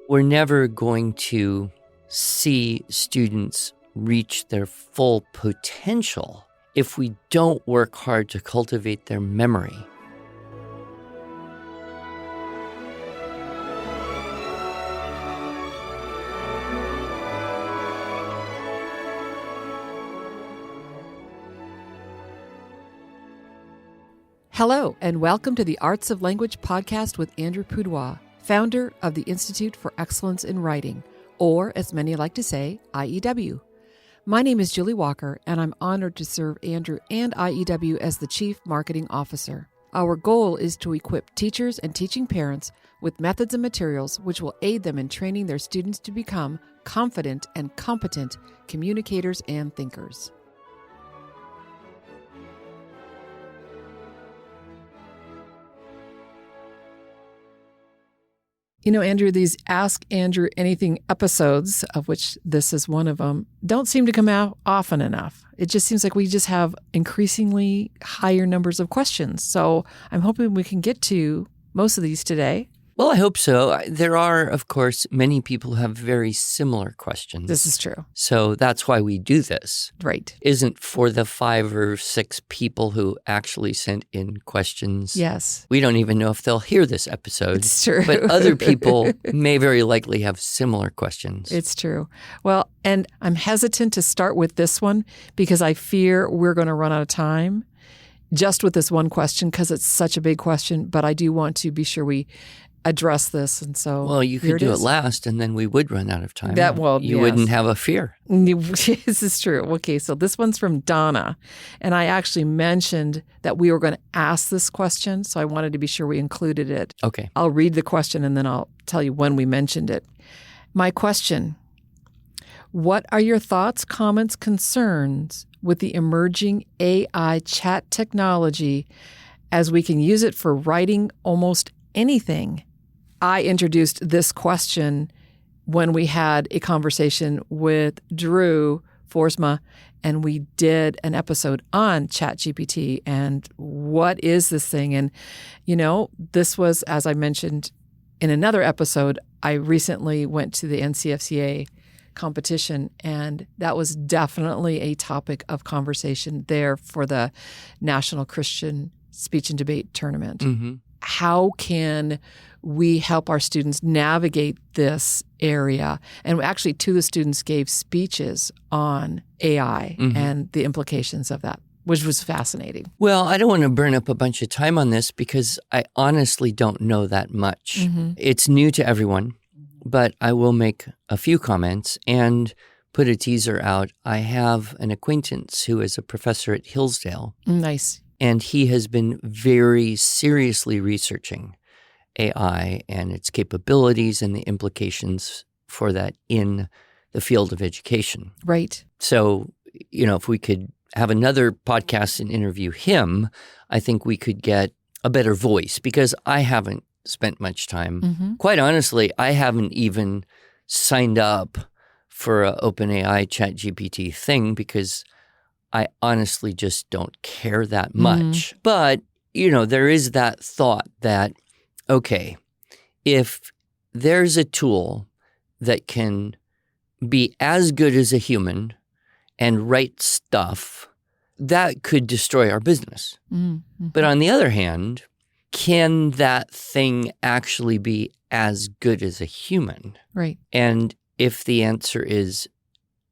We're never going to see students reach their full potential if we don't work hard to cultivate their memory. Hello, and welcome to the Arts of Language podcast with Andrew Pudewa, founder of the Institute for Excellence in Writing, or as many like to say, IEW. My name is Julie Walker, and I'm honored to serve Andrew and IEW as the Chief Marketing Officer. Our goal is to equip teachers and teaching parents with methods and materials which will aid them in training their students to become confident and competent communicators and thinkers. You know, Andrew, these Ask Andrew Anything episodes, of which this is one of them, don't seem to come out often enough. It just seems like we just have increasingly higher numbers of questions. So I'm hoping we can get to most of these today. Well, I hope so. There are, of course, many people who have very similar questions. This is true. So that's why we do this. Right. Isn't for the 5 or 6 people who actually sent in questions. Yes. We don't even know if they'll hear this episode. It's true. But other people may very likely have similar questions. It's true. Well, and I'm hesitant to start with this one because I fear we're going to run out of time just with this one question because it's such a big question. But I do want to be sure we address this, and so well, you could do it last, and then we would run out of time. You wouldn't have a fear. This is true. Okay, so this one's from Donna, and I actually mentioned that we were going to ask this question, so I wanted to be sure we included it. Okay. I'll read the question, and then I'll tell you when we mentioned it. My question: what are your thoughts, comments, concerns with the emerging AI chat technology as we can use it for writing almost anything? I introduced this question when we had a conversation with Drew Forsma, and we did an episode on ChatGPT and what is this thing? And, you know, this was, as I mentioned in another episode, I recently went to the NCFCA competition, and that was definitely a topic of conversation there for the National Christian Speech and Debate Tournament. Mm-hmm. How can we help our students navigate this area? And actually, 2 of the students gave speeches on AI and the implications of that, which was fascinating. Well, I don't want to burn up a bunch of time on this because I honestly don't know that much. Mm-hmm. It's new to everyone, but I will make a few comments and put a teaser out. I have an acquaintance who is a professor at Hillsdale. Nice. And he has been very seriously researching AI and its capabilities and the implications for that in the field of education. Right. So, you know, if we could have another podcast and interview him, I think we could get a better voice because I haven't spent much time. Mm-hmm. Quite honestly, I haven't even signed up for an OpenAI ChatGPT thing because I honestly just don't care that much. Mm-hmm. But, you know, there is that thought that, okay, if there's a tool that can be as good as a human and write stuff, that could destroy our business. Mm-hmm. But on the other hand, can that thing actually be as good as a human? Right. And if the answer is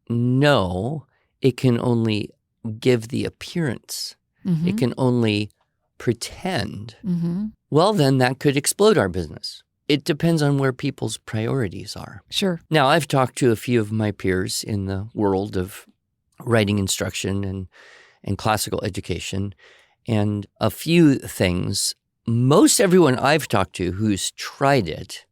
no, it can only give the appearance. Mm-hmm. It can only pretend. Mm-hmm. Well, then that could explode our business. It depends on where people's priorities are. Sure. Now, I've talked to a few of my peers in the world of writing instruction and classical education, and a few things. Most everyone I've talked to who's tried it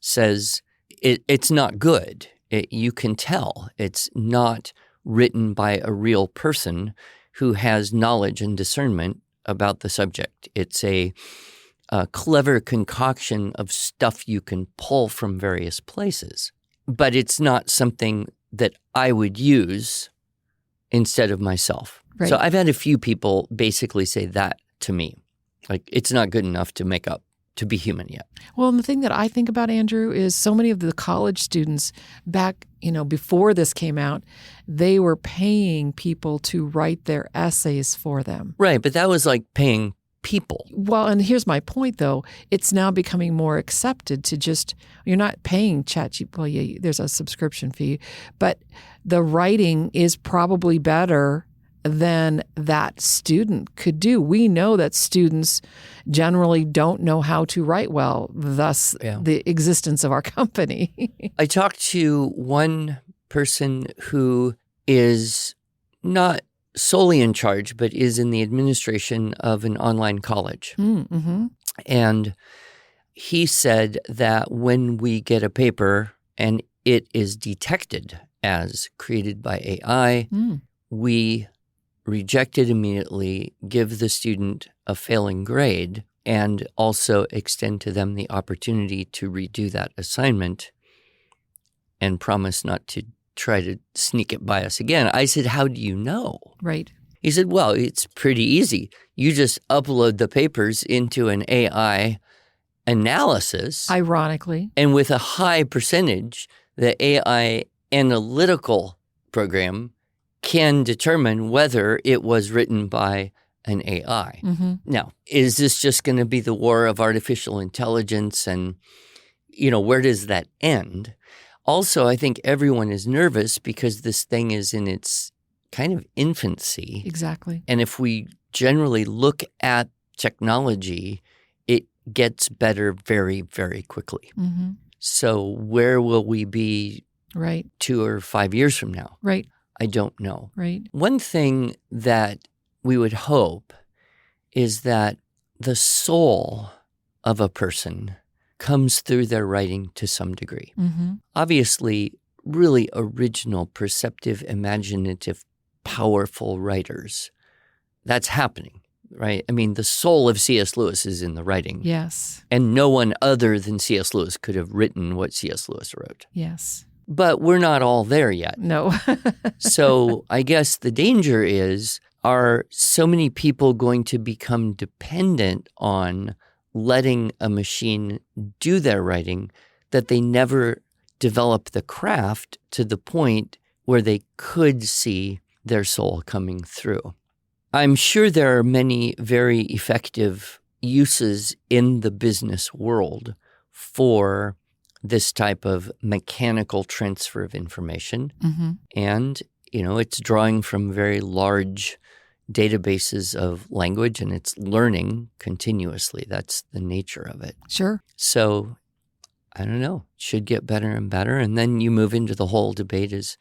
says it's not good. You can tell it's not written by a real person who has knowledge and discernment about the subject. It's a clever concoction of stuff you can pull from various places. But it's not something that I would use instead of myself. Right. So I've had a few people basically say that to me. Like, it's not good enough to make up to be human yet. Well, and the thing that I think about, Andrew, is so many of the college students back, before this came out, they were paying people to write their essays for them. Right, but that was like paying people. Well, and here's my point, though. It's now becoming more accepted to just, you're not paying ChatGPT. Well, yeah, there's a subscription fee, but the writing is probably better than that student could do. We know that students generally don't know how to write well, thus the existence of our company. I talked to one person who is not solely in charge, but is in the administration of an online college. Mm-hmm. And he said that when we get a paper and it is detected as created by AI, we reject it immediately, give the student a failing grade, and also extend to them the opportunity to redo that assignment and promise not to try to sneak it by us again. I said, how do you know? Right. He said, well, it's pretty easy. You just upload the papers into an AI analysis. Ironically. And with a high percentage, the AI analytical program can determine whether it was written by an AI. Mm-hmm. Now, is this just going to be the war of artificial intelligence? And, where does that end? Also, I think everyone is nervous because this thing is in its kind of infancy. Exactly. And if we generally look at technology, it gets better very, very quickly. Mm-hmm. So where will we be 2 or 5 years from now? Right. I don't know. Right. One thing that we would hope is that the soul of a person comes through their writing to some degree. Mm-hmm. Obviously, really original, perceptive, imaginative, powerful writers, that's happening, right? I mean, the soul of C.S. Lewis is in the writing. Yes. And no one other than C.S. Lewis could have written what C.S. Lewis wrote. Yes. But we're not all there yet. No. So I guess the danger is, are so many people going to become dependent on letting a machine do their writing that they never develop the craft to the point where they could see their soul coming through? I'm sure there are many very effective uses in the business world for this type of mechanical transfer of information. Mm-hmm. And, it's drawing from very large databases of language and it's learning continuously. That's the nature of it. Sure. So, I don't know, it should get better and better. And then you move into the whole debate is,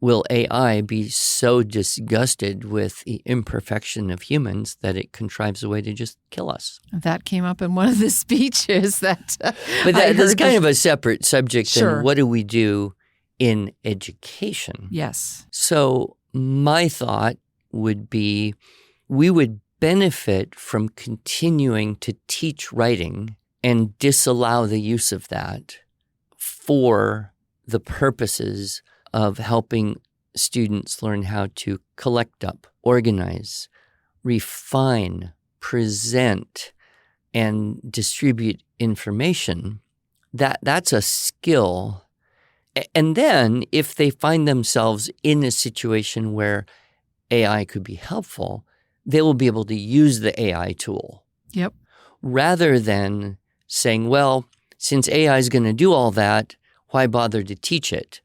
will AI be so disgusted with the imperfection of humans that it contrives a way to just kill us? That came up in one of the speeches that But that's kind of a separate subject Sure. than what do we do in education? Yes. So my thought would be we would benefit from continuing to teach writing and disallow the use of that for the purposes of helping students learn how to collect up, organize, refine, present, and distribute information. That's a skill. And then if they find themselves in a situation where AI could be helpful, they will be able to use the AI tool. Yep. Rather than saying, well, since AI is going to do all that, why bother to teach it?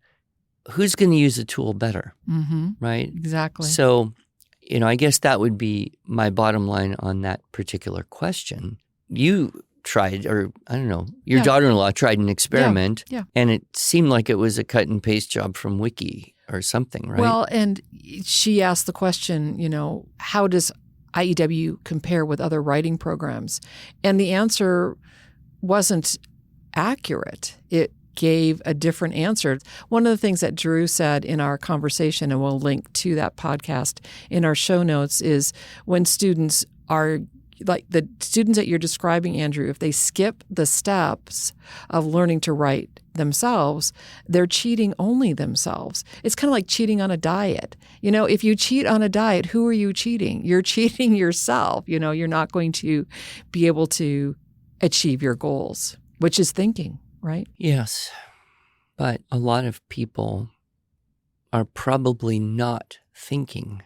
Who's going to use the tool better, Mm-hmm. right? Exactly. So, I guess that would be my bottom line on that particular question. You tried, or I don't know, your daughter-in-law tried an experiment, and it seemed like it was a cut and paste job from Wiki or something, right? Well, and she asked the question, how does IEW compare with other writing programs? And the answer wasn't accurate. It gave a different answer. One of the things that Drew said in our conversation, and we'll link to that podcast in our show notes, is when students are like the students that you're describing, Andrew, if they skip the steps of learning to write themselves, they're cheating only themselves. It's kind of like cheating on a diet. If you cheat on a diet, who are you cheating? You're cheating yourself. You're not going to be able to achieve your goals, which is thinking, right? Yes. But a lot of people are probably not thinking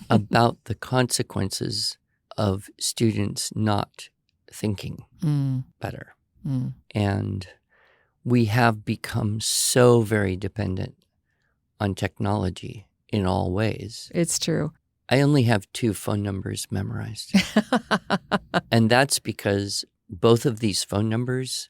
about the consequences of students not thinking better. And we have become so very dependent on technology in all ways. It's true. I only have 2 phone numbers memorized. And that's because both of these phone numbers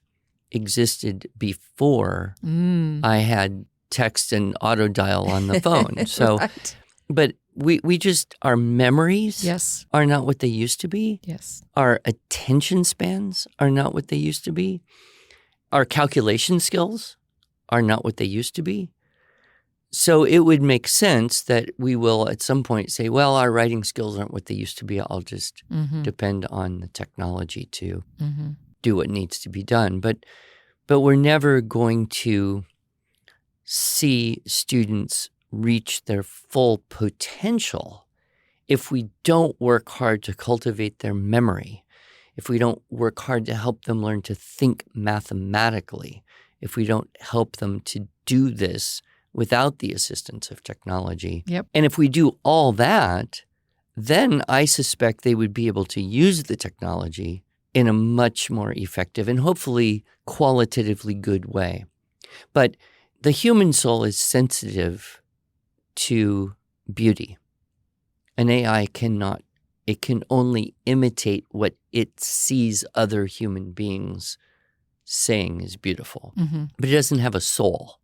existed before I had text and auto dial on the phone. So, right. But we just, our memories Yes. are not what they used to be. Yes. Our attention spans are not what they used to be. Our calculation skills are not what they used to be. So it would make sense that we will at some point say, well, our writing skills aren't what they used to be. I'll just depend on the technology to do what needs to be done. But we're never going to see students reach their full potential if we don't work hard to cultivate their memory, if we don't work hard to help them learn to think mathematically, if we don't help them to do this without the assistance of technology. Yep. And if we do all that, then I suspect they would be able to use the technology in a much more effective and hopefully qualitatively good way. But the human soul is sensitive to beauty. An AI cannot. It can only imitate what it sees other human beings saying is beautiful. But it doesn't have a soul.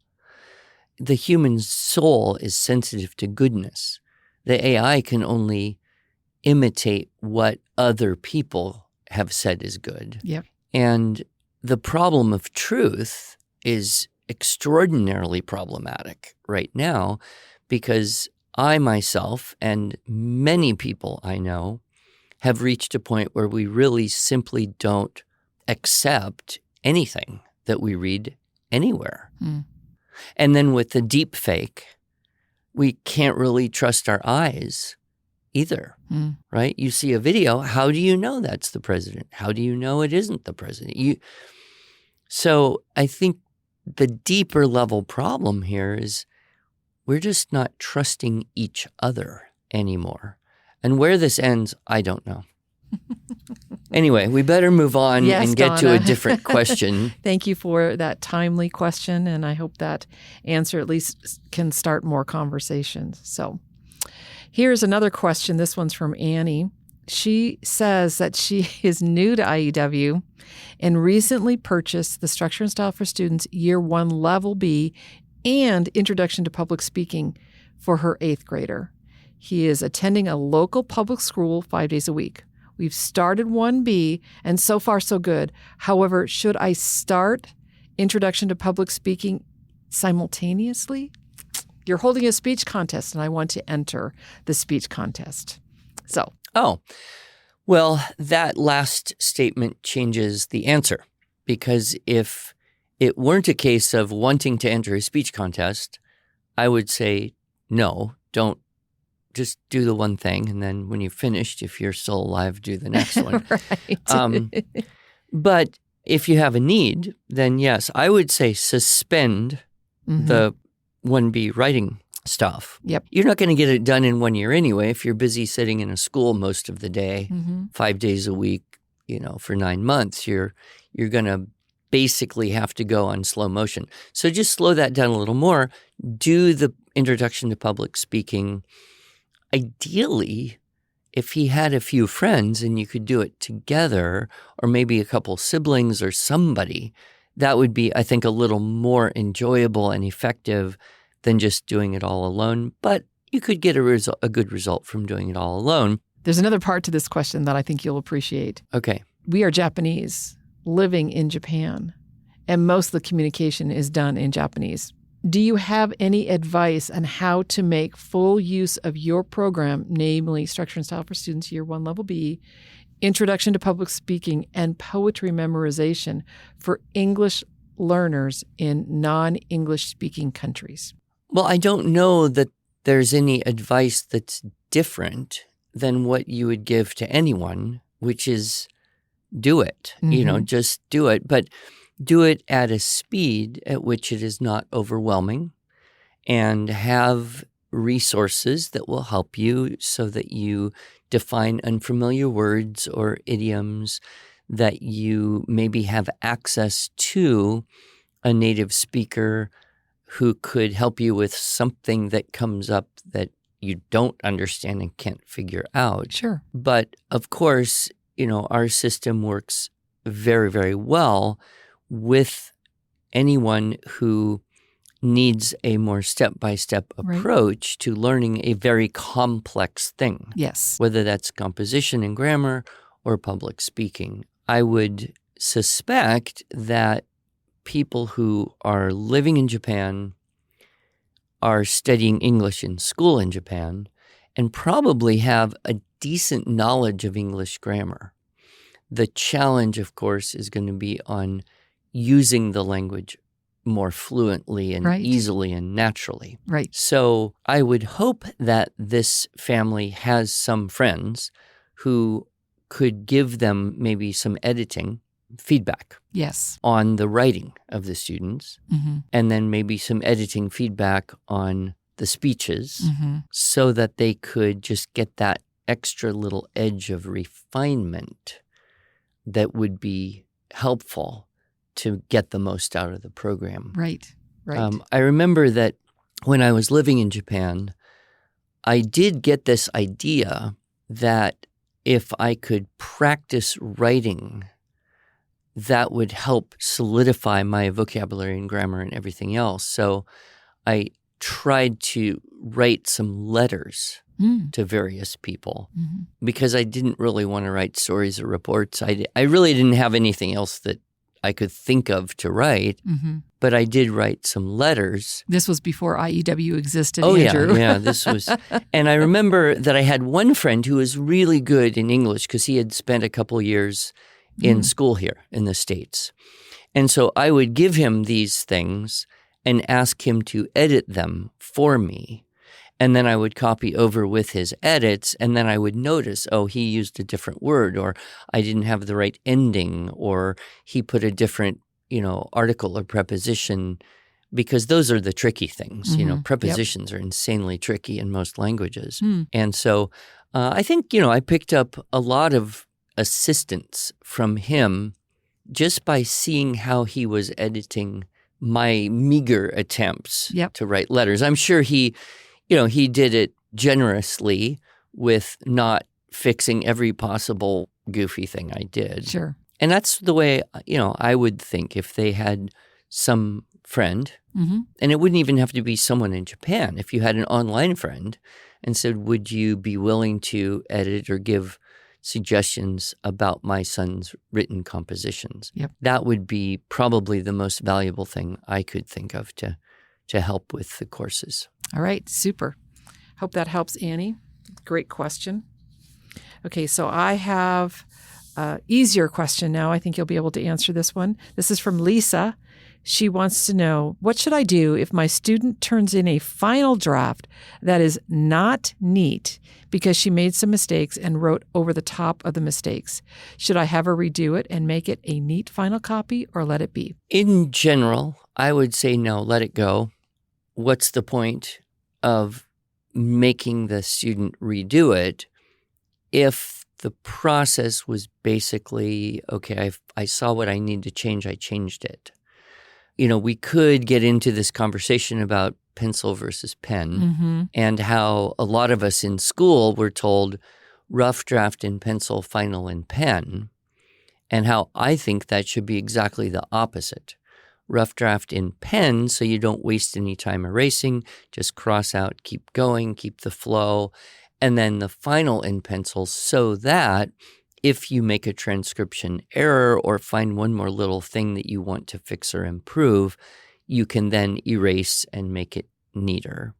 The human soul is sensitive to goodness. The AI can only imitate what other people have said is good. Yep. And the problem of truth is extraordinarily problematic right now because I myself and many people I know have reached a point where we really simply don't accept anything that we read anywhere. And then with the deep fake, we can't really trust our eyes either, right? You see a video, how do you know that's the president? How do you know it isn't the president? So I think the deeper level problem here is we're just not trusting each other anymore. And where this ends, I don't know. Anyway, we better move on and get to a different question. Thank you for that timely question, and I hope that answer at least can start more conversations. So here's another question. This one's from Annie. She says that she is new to IEW and recently purchased the Structure and Style for Students Year 1 Level B and Introduction to Public Speaking for her 8th grader. He is attending a local public school 5 days a week. We've started 1B, and so far so good. However, should I start Introduction to Public Speaking simultaneously? You're holding a speech contest, and I want to enter the speech contest. So. Oh, well, that last statement changes the answer, because if it weren't a case of wanting to enter a speech contest, I would say, no, don't. Just do the one thing, and then when you've finished, if you're still alive, do the next one. Right. But if you have a need, then yes, I would say suspend the 1B writing stuff. Yep. You're not going to get it done in 1 year anyway if you're busy sitting in a school most of the day, 5 days a week, for 9 months. You're going to basically have to go on slow motion. So just slow that down a little more. Do the Introduction to Public Speaking. Ideally, if he had a few friends and you could do it together, or maybe a couple siblings or somebody, that would be, I think, a little more enjoyable and effective than just doing it all alone. But you could get a good result from doing it all alone. There's another part to this question that I think you'll appreciate. Okay. We are Japanese living in Japan, and most of the communication is done in Japanese. Do you have any advice on how to make full use of your program, namely Structure and Style for Students Year 1 Level B, Introduction to Public Speaking, and Poetry Memorization for English learners in non-English speaking countries? Well, I don't know that there's any advice that's different than what you would give to anyone, which is do it. Just do it. But do it at a speed at which it is not overwhelming, and have resources that will help you so that you define unfamiliar words or idioms, that you maybe have access to a native speaker who could help you with something that comes up that you don't understand and can't figure out. Sure. But of course, our system works very, very well with anyone who needs a more step-by-step approach to learning a very complex thing. Yes. Whether that's composition and grammar or public speaking. I would suspect that people who are living in Japan are studying English in school in Japan and probably have a decent knowledge of English grammar. The challenge, of course, is going to be on using the language more fluently and easily and naturally. Right. So I would hope that this family has some friends who could give them maybe some editing feedback. Yes. On the writing of the students, mm-hmm. and then maybe some editing feedback on the speeches, mm-hmm. so that they could just get that extra little edge of refinement that would be helpful to get the most out of the program. Right. I remember that when I was living in Japan, I did get this idea that if I could practice writing, that would help solidify my vocabulary and grammar and everything else. So I tried to write some letters to various people because I didn't really want to write stories or reports. I really didn't have anything else that I could think of to write, but I did write some letters. This was before IEW existed, Oh, Andrew. yeah, this was. And I remember that I had one friend who was really good in English because he had spent a couple years in school here in the States. And so I would give him these things and ask him to edit them for me. And then I would copy over with his edits, and then I would notice, oh, he used a different word, or I didn't have the right ending, or he put a different, article or preposition, because those are the tricky things. Prepositions are insanely tricky in most languages. And so I think, I picked up a lot of assistance from him just by seeing how he was editing my meager attempts to write letters. I'm sure he did it generously with not fixing every possible goofy thing I did. Sure. And that's the way, I would think if they had some friend, and it wouldn't even have to be someone in Japan. If you had an online friend and said, would you be willing to edit or give suggestions about my son's written compositions? That would be probably the most valuable thing I could think of to help with the courses. All right, super. Hope that helps, Annie. Great question. Okay, so I have an easier question now. I think you'll be able to answer this one. This is from Lisa. She wants to know, what should I do if my student turns in a final draft that is not neat because she made some mistakes and wrote over the top of the mistakes? Should I have her redo it and make it a neat final copy, or let it be? In general, I would say no, let it go. What's the point of making the student redo it if the process was basically, okay, I saw what I need to change, I changed it. We could get into this conversation about pencil versus pen and how a lot of us in school were told rough draft in pencil, final in pen, and how I think that should be exactly the opposite. Rough draft in pen so you don't waste any time erasing, just cross out, keep going, keep the flow, and then the final in pencil so that if you make a transcription error or find one more little thing that you want to fix or improve, you can then erase and make it neater.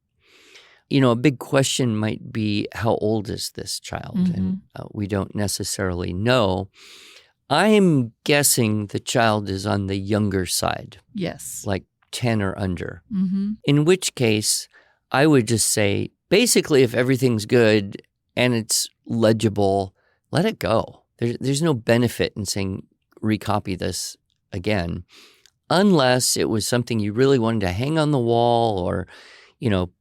A big question might be, how old is this child? And we don't necessarily know. I'm guessing the child is on the younger side. Yes. Like 10 or under. In which case, I would just say, basically, if everything's good and it's legible, let it go. There's no benefit in saying, recopy this again, unless it was something you really wanted to hang on the wall or,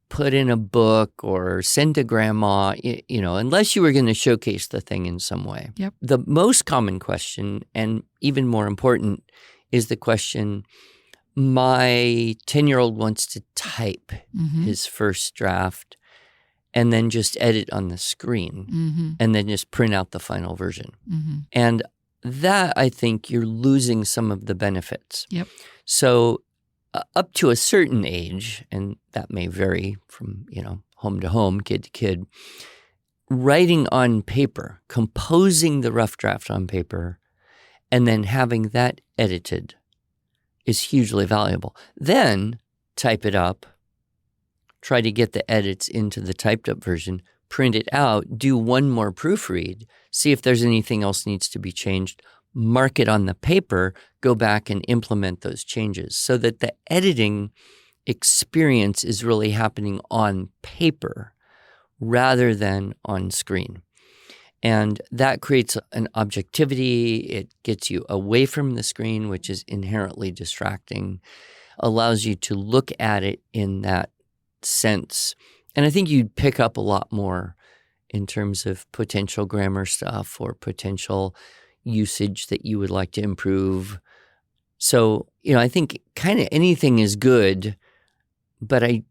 put in a book or send to grandma, unless you were going to showcase the thing in some way. Yep. The most common question, and even more important, is the question, my 10-year-old wants to type his first draft and then just edit on the screen and then just print out the final version. And that, I think, you're losing some of the benefits. Yep. So up to a certain age, and that may vary from, home to home, kid to kid, writing on paper, composing the rough draft on paper, and then having that edited is hugely valuable. Then type it up, try to get the edits into the typed up version, print it out, do one more proofread, see if there's anything else needs to be changed, mark it on the paper, go back and implement those changes so that the editing experience is really happening on paper rather than on screen. And that creates an objectivity. It gets you away from the screen, which is inherently distracting, allows you to look at it in that sense. And I think you'd pick up a lot more in terms of potential grammar stuff or potential usage that you would like to improve. So, I think kind of anything is good, but I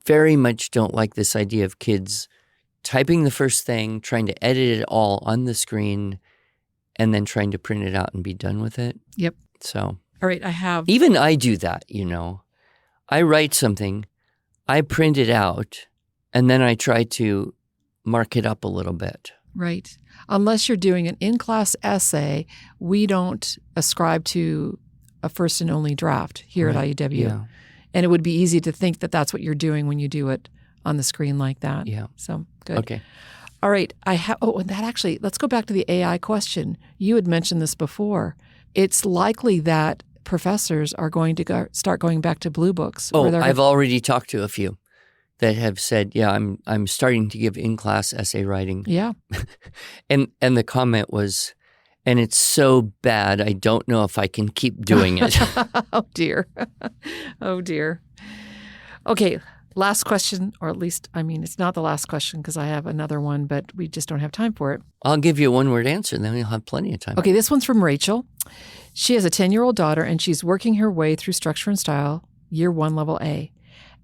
very much don't like this idea of kids typing the first thing, trying to edit it all on the screen, and then trying to print it out and be done with it. Yep. So. All right, Even I do that, I write something, I print it out, and then I try to mark it up a little bit. Right. Unless you're doing an in-class essay, we don't ascribe to a first and only draft here at IUW. Yeah. And it would be easy to think that that's what you're doing when you do it on the screen like that. Yeah. So, good. Okay. All right. And that actually, let's go back to the AI question. You had mentioned this before. It's likely that professors are going to start going back to blue books. Oh, I've already talked to a few that have said, yeah, I'm starting to give in-class essay writing. Yeah. And the comment was, and it's so bad, I don't know if I can keep doing it. Oh, dear. Oh, dear. Okay, last question, or at least, it's not the last question because I have another one, but we just don't have time for it. I'll give you a one-word answer, and then we'll have plenty of time. Okay, this one's from Rachel. She has a 10-year-old daughter, and she's working her way through Structure and Style, Year 1, Level A.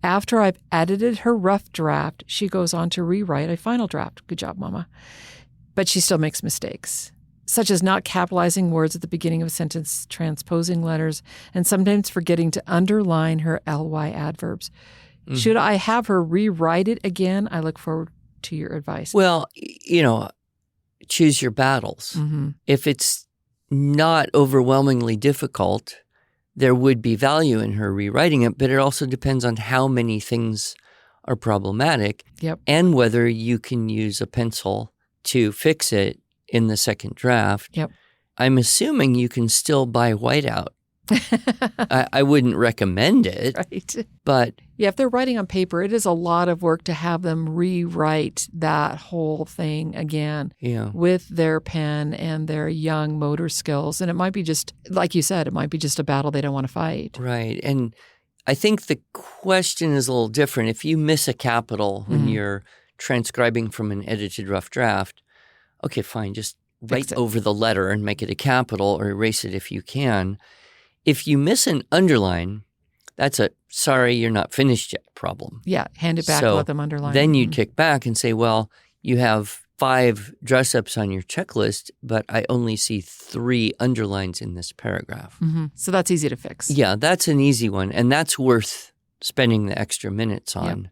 After I've edited her rough draft, she goes on to rewrite a final draft. Good job, Mama. But she still makes mistakes, such as not capitalizing words at the beginning of a sentence, transposing letters, and sometimes forgetting to underline her ly adverbs. Should I have her rewrite it again? I look forward to your advice. Well, choose your battles. If it's not overwhelmingly difficult, there would be value in her rewriting it, but it also depends on how many things are problematic and whether you can use a pencil to fix it in the second draft. I'm assuming you can still buy whiteout. I wouldn't recommend it. Right. But if they're writing on paper, it is a lot of work to have them rewrite that whole thing again with their pen and their young motor skills. And it might be just, like you said, it might be just a battle they don't want to fight. Right. And I think the question is a little different. If you miss a capital when you're transcribing from an edited rough draft, okay, fine, just write over the letter and make it a capital or erase it if you can. If you miss an underline, that's a sorry, you're not finished yet problem. Yeah, hand it back and let them underline. Then you'd kick back and say, well, you have 5 dress-ups on your checklist, but I only see 3 underlines in this paragraph. So that's easy to fix. Yeah, that's an easy one, and that's worth spending the extra minutes on.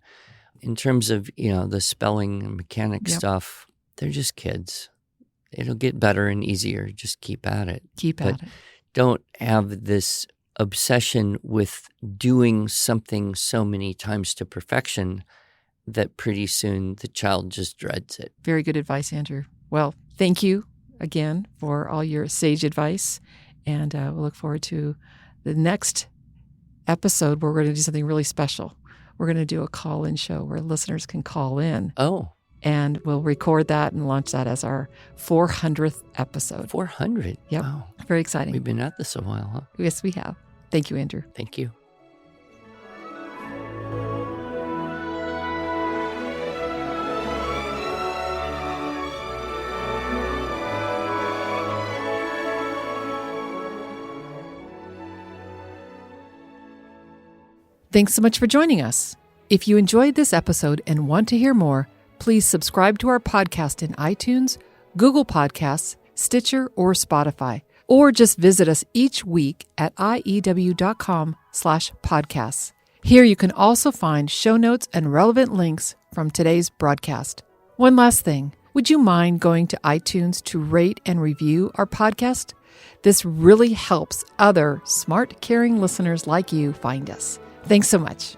In terms of, the spelling and mechanic stuff, they're just kids. It'll get better and easier. Just keep at it. Keep at it. Don't have this obsession with doing something so many times to perfection that pretty soon the child just dreads it. Very good advice, Andrew. Well, thank you again for all your sage advice. And we'll look forward to the next episode where we're going to do something really special. We're going to do a call-in show where listeners can call in. Oh. And we'll record that and launch that as our 400th episode. 400? Yep. Wow. Very exciting. We've been at this a while, huh? Yes, we have. Thank you, Andrew. Thank you. Thanks so much for joining us. If you enjoyed this episode and want to hear more, please subscribe to our podcast in iTunes, Google Podcasts, Stitcher, or Spotify, or just visit us each week at iew.com/podcasts. Here you can also find show notes and relevant links from today's broadcast. One last thing, would you mind going to iTunes to rate and review our podcast? This really helps other smart, caring listeners like you find us. Thanks so much.